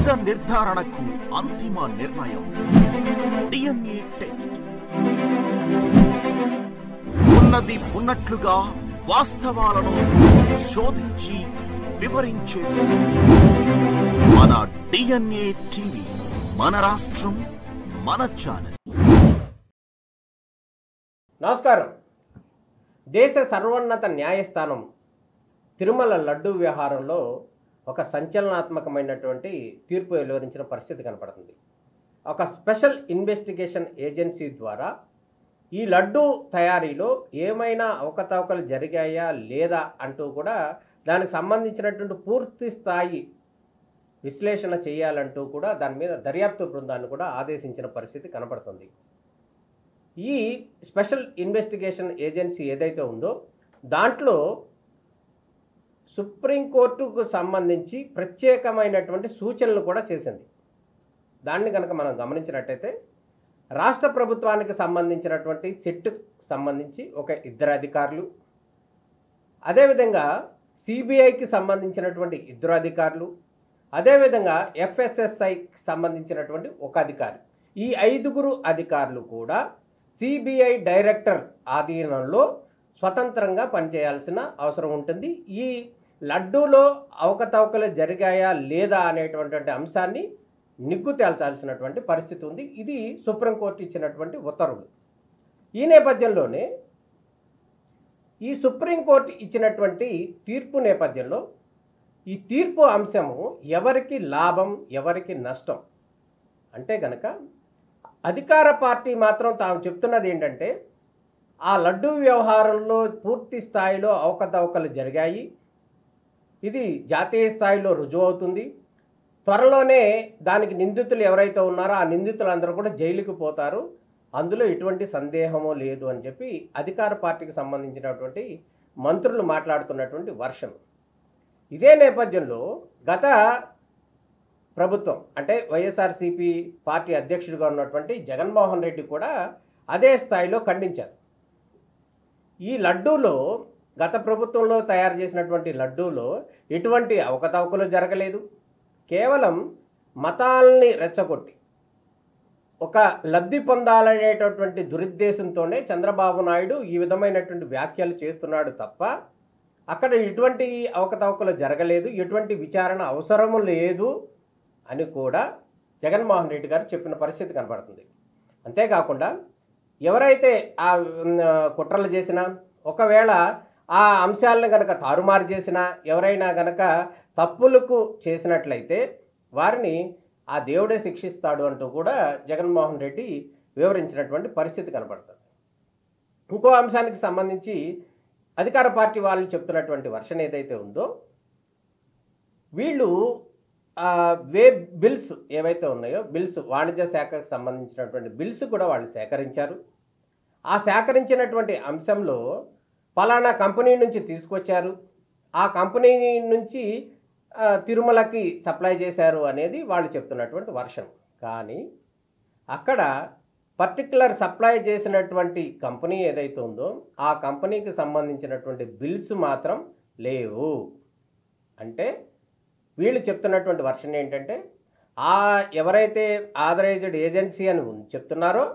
నిజ నిర్ధారణకు అంతిమ నిర్ణయం డిఎన్ఏ టెస్ట్. ఉన్నది ఉన్నట్లుగా వాస్తవాలను శోధించి వివరించే మన డిఎన్ఏ టీవీ, మన రాష్ట్రం, మన ఛానల్. నమస్కారం. దేశ సర్వోన్నత న్యాయస్థానం తిరుమల లడ్డూ వ్యవహారంలో ఒక సంచలనాత్మకమైనటువంటి తీర్పు వెలువరించిన పరిస్థితి కనపడుతుంది. ఒక స్పెషల్ ఇన్వెస్టిగేషన్ ఏజెన్సీ ద్వారా ఈ లడ్డూ తయారీలో ఏమైనా అవకతవకలు జరిగాయా లేదా అంటూ కూడా దానికి సంబంధించినటువంటి పూర్తి స్థాయి విశ్లేషణ చేయాలంటూ కూడా దాని మీద దర్యాప్తు బృందాన్ని కూడా ఆదేశించిన పరిస్థితి కనపడుతుంది. ఈ స్పెషల్ ఇన్వెస్టిగేషన్ ఏజెన్సీ ఏదైతే ఉందో దాంట్లో సుప్రీంకోర్టుకు సంబంధించి ప్రత్యేకమైనటువంటి సూచనలు కూడా చేసింది. దాన్ని కనుక మనం గమనించినట్టయితే రాష్ట్ర ప్రభుత్వానికి సంబంధించినటువంటి సెట్కు సంబంధించి ఒక 2 అధికారులు, అదేవిధంగా సిబిఐకి సంబంధించినటువంటి 2 అధికారులు, అదేవిధంగా ఎఫ్ఎస్ఎస్ఐకి సంబంధించినటువంటి 1 అధికారి, ఈ 5 అధికారులు కూడా సిబిఐ డైరెక్టర్ ఆధీనంలో స్వతంత్రంగా పనిచేయాల్సిన అవసరం ఉంటుంది. ఈ లడ్డూలో అవకతవకలు జరిగాయా లేదా అనేటువంటి అంశాన్ని నిగ్గు తేల్చాల్సినటువంటి పరిస్థితి ఉంది. ఇది సుప్రీంకోర్టు ఇచ్చినటువంటి ఉత్తర్వులు. ఈ నేపథ్యంలోనే ఈ సుప్రీంకోర్టు ఇచ్చినటువంటి తీర్పు నేపథ్యంలో ఈ తీర్పు అంశము ఎవరికి లాభం, ఎవరికి నష్టం అంటే గనక అధికార పార్టీ మాత్రం తాము చెప్తున్నది ఏంటంటే ఆ లడ్డూ వ్యవహారంలో పూర్తి స్థాయిలో అవకతవకలు జరిగాయి, ఇది జాతీయ స్థాయిలో రుజువు అవుతుంది, త్వరలోనే దానికి నిందితులు ఎవరైతే ఉన్నారో ఆ నిందితులందరూ కూడా జైలుకి పోతారు, అందులో ఎటువంటి సందేహమూ లేదు అని చెప్పి అధికార పార్టీకి సంబంధించినటువంటి మంత్రులు మాట్లాడుతున్నటువంటి వర్షన్. ఇదే నేపథ్యంలో గత ప్రభుత్వం అంటే వైఎస్ఆర్సీపీ పార్టీ అధ్యక్షుడిగా ఉన్నటువంటి జగన్మోహన్ రెడ్డి కూడా అదే స్థాయిలో ఖండించారు. ఈ లడ్డూలో గత ప్రభుత్వంలో తయారు చేసినటువంటి లడ్డూలో ఎటువంటి అవకతవకలు జరగలేదు, కేవలం మతాల్ని రెచ్చగొట్టి ఒక లబ్ధి పొందాలనేటటువంటి దురుద్దేశంతోనే చంద్రబాబు నాయుడు ఈ విధమైనటువంటి వ్యాఖ్యలు చేస్తున్నాడు తప్ప అక్కడ ఎటువంటి అవకతవకలు జరగలేదు, ఎటువంటి విచారణ అవసరము లేదు అని కూడా జగన్మోహన్ రెడ్డి గారు చెప్పిన పరిస్థితి కనపడుతుంది. అంతేకాకుండా ఎవరైతే ఆ కుట్రలు చేసినా, ఒకవేళ ఆ అంశాలను కనుక తారుమారు చేసినా, ఎవరైనా కనుక తప్పులకు చేసినట్లయితే వారిని ఆ దేవుడే శిక్షిస్తాడు అంటూ కూడా జగన్మోహన్ రెడ్డి వివరించినటువంటి పరిస్థితి కనపడుతుంది. ఇంకో అంశానికి సంబంధించి అధికార పార్టీ వాళ్ళు చెప్తున్నటువంటి వర్షన్ ఏదైతే ఉందో, వీళ్ళు వే బిల్స్ ఏవైతే ఉన్నాయో బిల్స్, వాణిజ్య శాఖకు సంబంధించినటువంటి బిల్స్ కూడా వాళ్ళు సేకరించారు. ఆ సేకరించినటువంటి అంశంలో పలానా కంపెనీ నుంచి తీసుకొచ్చారు, ఆ కంపెనీ నుంచి తిరుమలకి సప్లై చేశారు అనేది వాళ్ళు చెప్తున్నటువంటి వర్షన్. కానీ అక్కడ పర్టికులర్ సప్లై చేసినటువంటి కంపెనీ ఏదైతే ఉందో ఆ కంపెనీకి సంబంధించినటువంటి బిల్స్ మాత్రం లేవు. అంటే వీళ్ళు చెప్తున్నటువంటి వర్షన్ ఏంటంటే ఎవరైతే ఆథరైజ్డ్ ఏజెన్సీ అని చెప్తున్నారో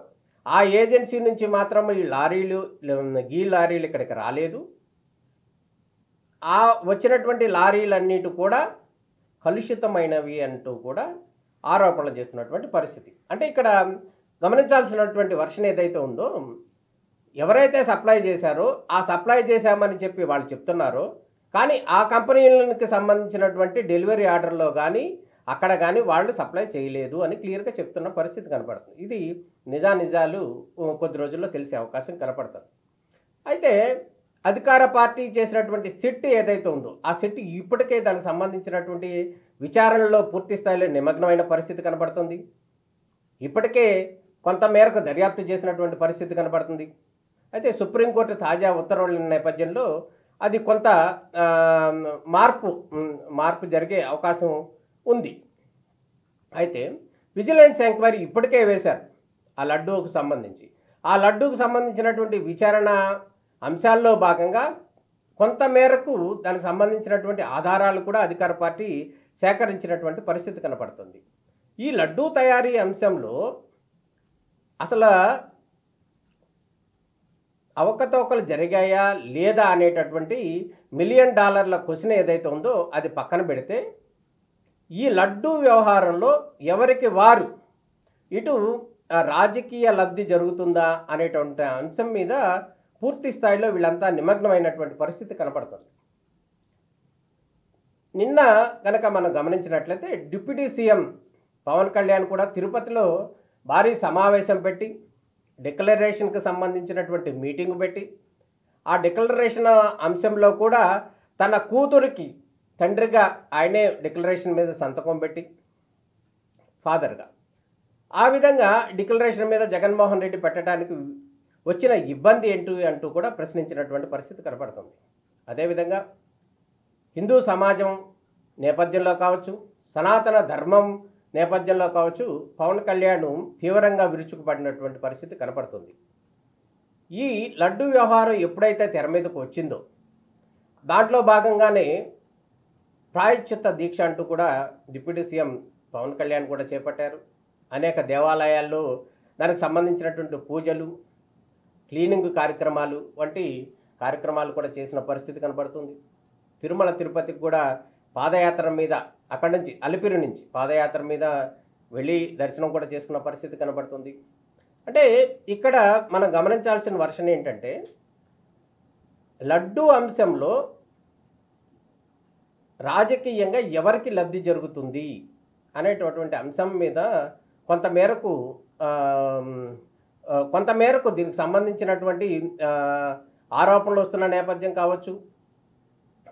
ఆ ఏజెన్సీ నుంచి మాత్రం ఈ లారీలు ఇక్కడికి రాలేదు, ఆ వచ్చినటువంటి లారీలన్నిటి కూడా కలుషితమైనవి అంటూ కూడా ఆరోపణలు చేస్తున్నటువంటి పరిస్థితి. అంటే ఇక్కడ గమనించాల్సినటువంటి వర్షన్ ఏదైతే ఉందో, ఎవరైతే సప్లై చేశారో ఆ సప్లై చేశామని చెప్పి వాళ్ళు చెప్తున్నారో, కానీ ఆ కంపెనీలకు సంబంధించినటువంటి డెలివరీ ఆర్డర్లో కానీ అక్కడ కానీ వాళ్ళు సప్లై చేయలేదు అని క్లియర్గా చెప్తున్న పరిస్థితి కనపడుతుంది. ఇది నిజాలు కొద్ది రోజుల్లో తెలిసే అవకాశం కనపడుతుంది. అయితే అధికార పార్టీ చేసినటువంటి సిట్ ఏదైతే ఉందో ఆ సిట్ ఇప్పటికే దానికి సంబంధించినటువంటి విచారణలో పూర్తి స్థాయిలో నిమగ్నమైన పరిస్థితి కనపడుతుంది. ఇప్పటికే కొంతమేరకు దర్యాప్తు చేసినటువంటి పరిస్థితి కనపడుతుంది. అయితే సుప్రీంకోర్టు తాజా ఉత్తర్వుల నేపథ్యంలో అది కొంత మార్పు జరిగే అవకాశం ఉంది. అయితే విజిలెన్స్ ఎంక్వైరీ ఇప్పటికే వేశారు ఆ లడ్డూకు సంబంధించి. ఆ లడ్డూకు సంబంధించినటువంటి విచారణ అంశాల్లో భాగంగా కొంత మేరకు దానికి సంబంధించినటువంటి ఆధారాలు కూడా అధికార పార్టీ సేకరించినటువంటి పరిస్థితి కనపడుతుంది. ఈ లడ్డూ తయారీ అంశంలో అసలు అవకతవకలు జరిగాయా లేదా అనేటటువంటి $1 మిలియన్ క్వశ్చన్ ఏదైతే ఉందో అది పక్కన పెడితే, ఈ లడ్డూ వ్యవహారంలో ఎవరికి వారు ఇటు రాజకీయ లబ్ధి జరుగుతుందా అనేటువంటి అంశం మీద పూర్తి స్థాయిలో వీళ్ళంతా నిమగ్నమైనటువంటి పరిస్థితి కనపడుతుంది. నిన్న కనుక మనం గమనించినట్లయితే డిప్యూటీ సీఎం పవన్ కళ్యాణ్ కూడా తిరుపతిలో భారీ సమావేశం పెట్టి డిక్లరేషన్కి సంబంధించినటువంటి మీటింగ్ పెట్టి, ఆ డిక్లరేషన్ అంశంలో కూడా తన కూతురికి తండ్రిగా ఆయనే డిక్లరేషన్ మీద సంతకం పెట్టి ఫాదర్గా ఆ విధంగా డిక్లరేషన్ మీద జగన్మోహన్ రెడ్డి పెట్టడానికి వచ్చిన ఇబ్బంది ఏంటి అంటూ కూడా ప్రశ్నించినటువంటి పరిస్థితి కనపడుతుంది. అదేవిధంగా హిందూ సమాజం నేపథ్యంలో కావచ్చు, సనాతన ధర్మం నేపథ్యంలో కావచ్చు, పవన్ కళ్యాణ్ తీవ్రంగా విరుచుకుపడినటువంటి పరిస్థితి కనపడుతుంది. ఈ లడ్డు వ్యవహారం ఎప్పుడైతే తెర మీదకు వచ్చిందో దాంట్లో భాగంగానే ప్రాయశ్చిత్త దీక్ష అంటూ కూడా డిప్యూటీ సీఎం పవన్ కళ్యాణ్ కూడా చేపట్టారు. అనేక దేవాలయాల్లో దానికి సంబంధించినటువంటి పూజలు, క్లీనింగ్ కార్యక్రమాలు వంటి కార్యక్రమాలు కూడా చేసిన పరిస్థితి కనపడుతుంది. తిరుమల తిరుపతికి కూడా పాదయాత్ర మీద అక్కడి నుంచి అలిపిరి నుంచి పాదయాత్ర మీద వెళ్ళి దర్శనం కూడా చేసుకున్న పరిస్థితి కనపడుతుంది. అంటే ఇక్కడ మనం గమనించాల్సిన వర్షన్ ఏంటంటే, లడ్డూ అంశంలో రాజకీయంగా ఎవరికి లబ్ధి జరుగుతుంది అనేటటువంటి అంశం మీద కొంతమేరకు దీనికి సంబంధించినటువంటి ఆరోపణలు వస్తున్న నేపథ్యం కావచ్చు,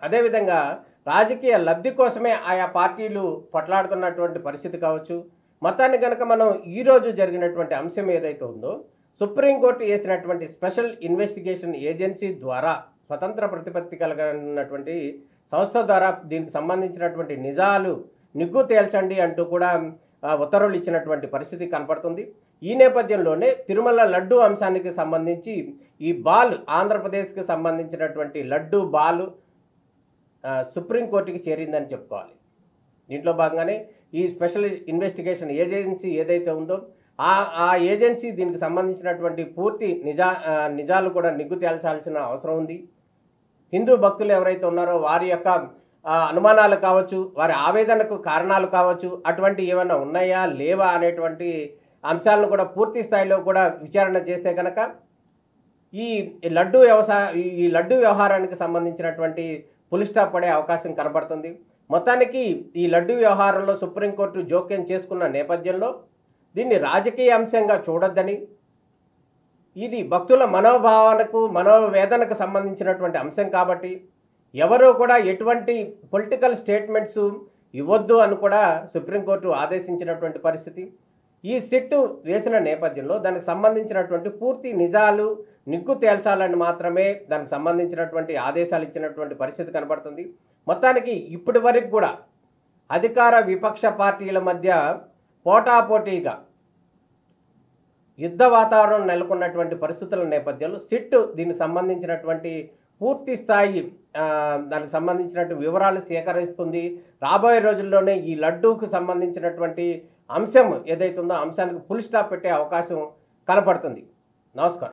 అదేవిధంగా రాజకీయ లబ్ధి కోసమే ఆయా పార్టీలు పొట్లాడుతున్నటువంటి పరిస్థితి కావచ్చు. మొత్తాన్ని కనుక మనం ఈరోజు జరిగినటువంటి అంశం ఏదైతే ఉందో, సుప్రీంకోర్టు వేసినటువంటి స్పెషల్ ఇన్వెస్టిగేషన్ ఏజెన్సీ ద్వారా, స్వతంత్ర ప్రతిపత్తి కలిగినటువంటి సంస్థ ద్వారా దీనికి సంబంధించినటువంటి నిజాలు నిగ్గు తేల్చండి అంటూ కూడా ఉత్తర్వులు ఇచ్చినటువంటి పరిస్థితి కనపడుతుంది. ఈ నేపథ్యంలోనే తిరుమల లడ్డు అంశానికి సంబంధించి ఈ బాల్, ఆంధ్రప్రదేశ్కి సంబంధించినటువంటి లడ్డు బాల్ సుప్రీంకోర్టుకి చేరిందని చెప్పుకోవాలి. దీంట్లో భాగంగానే ఈ స్పెషల్ ఇన్వెస్టిగేషన్ ఏజెన్సీ ఏదైతే ఉందో ఆ ఏజెన్సీ దీనికి సంబంధించినటువంటి పూర్తి నిజాలు కూడా నిగ్గు తేల్చాల్సిన అవసరం ఉంది. హిందూ భక్తులు ఎవరైతే ఉన్నారో వారి యొక్క అనుమానాలు కావచ్చు, వారి ఆవేదనకు కారణాలు కావచ్చు, అటువంటి ఏమైనా ఉన్నాయా లేవా అనేటువంటి అంశాలను కూడా పూర్తి స్థాయిలో కూడా విచారణ చేస్తే కనుక ఈ లడ్డు వ్యవహారానికి సంబంధించినటువంటి ఫుల్ స్టాప్ పడే అవకాశం కనబడుతుంది. మొత్తానికి ఈ లడ్డు వ్యవహారంలో సుప్రీంకోర్టు జోక్యం చేసుకున్న నేపథ్యంలో దీన్ని రాజకీయ అంశంగా చూడొద్దని, ఇది భక్తుల మనోవేదనకు సంబంధించినటువంటి అంశం కాబట్టి ఎవరూ కూడా ఎటువంటి పొలిటికల్ స్టేట్మెంట్స్ ఇవ్వద్దు అని కూడా సుప్రీంకోర్టు ఆదేశించినటువంటి పరిస్థితి. ఈ సిట్టు వేసిన నేపథ్యంలో దానికి సంబంధించినటువంటి పూర్తి నిజాలు నిగ్గు తేల్చాలని మాత్రమే దానికి సంబంధించినటువంటి ఆదేశాలు ఇచ్చినటువంటి పరిస్థితి కనబడుతుంది. మొత్తానికి ఇప్పటి వరకు కూడా అధికార విపక్ష పార్టీల మధ్య పోటాపోటీగా యుద్ధ వాతావరణం నెలకొన్నటువంటి పరిస్థితుల నేపథ్యంలో సిట్టు దీనికి సంబంధించినటువంటి పూర్తి స్థాయి దానికి సంబంధించినటువంటి వివరాలు సేకరిస్తుంది. రాబోయే రోజుల్లోనే ఈ లడ్డూకు సంబంధించినటువంటి అంశం ఏదైతే ఉందో అంశానికి ఫుల్ స్టాప్ పెట్టే అవకాశం కనపడుతుంది. నమస్కారం.